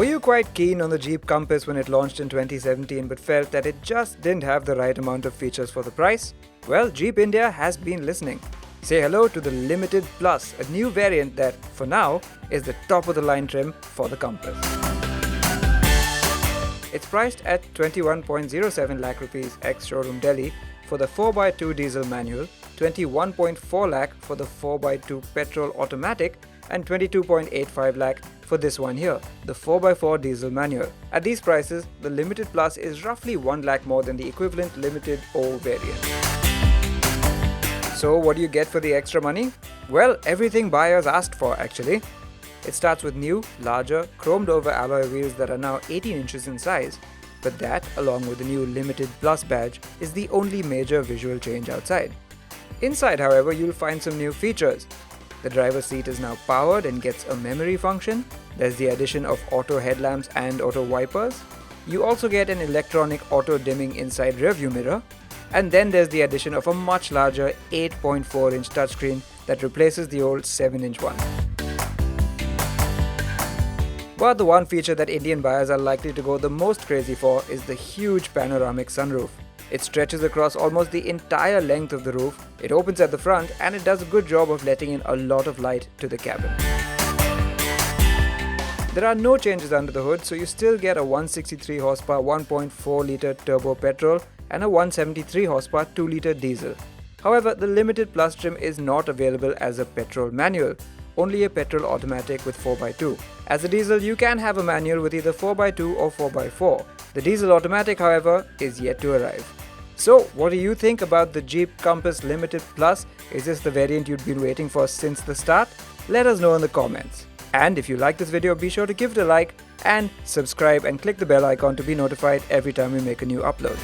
Were you quite keen on the Jeep Compass when it launched in 2017 but felt that it just didn't have the right amount of features for the price? Well, Jeep India has been listening. Say hello to the Limited Plus, a new variant that, for now, is the top-of-the-line trim for the Compass. It's priced at 21.07 lakh rupees ex-showroom Delhi for the 4x2 diesel manual, 21.4 lakh for the 4x2 petrol automatic, and 22.85 lakh for this one here, the 4x4 diesel manual. At these prices, the Limited Plus is roughly 1 lakh more than the equivalent Limited O variant. So what do you get for the extra money? Well, everything buyers asked for actually. It starts with new, larger, chromed over alloy wheels that are now 18 inches in size. But that, along with the new Limited Plus badge, is the only major visual change outside. Inside, however, you'll find some new features. The driver's seat is now powered and gets a memory function. There's the addition of auto headlamps and auto wipers. You also get an electronic auto dimming inside rearview mirror. And then there's the addition of a much larger 8.4-inch touchscreen that replaces the old 7-inch one. But the one feature that Indian buyers are likely to go the most crazy for is the huge panoramic sunroof. It stretches across almost the entire length of the roof, it opens at the front, and it does a good job of letting in a lot of light to the cabin. There are no changes under the hood, so you still get a 163 horsepower 1.4-litre turbo petrol and a 173 horsepower 2-litre diesel. However, the Limited Plus trim is not available as a petrol manual, only a petrol automatic with 4x2. As a diesel, you can have a manual with either 4x2 or 4x4. The diesel automatic, however, is yet to arrive. So, what do you think about the Jeep Compass Limited Plus? Is this the variant you'd been waiting for since the start? Let us know in the comments. And if you like this video, be sure to give it a like and subscribe and click the bell icon to be notified every time we make a new upload.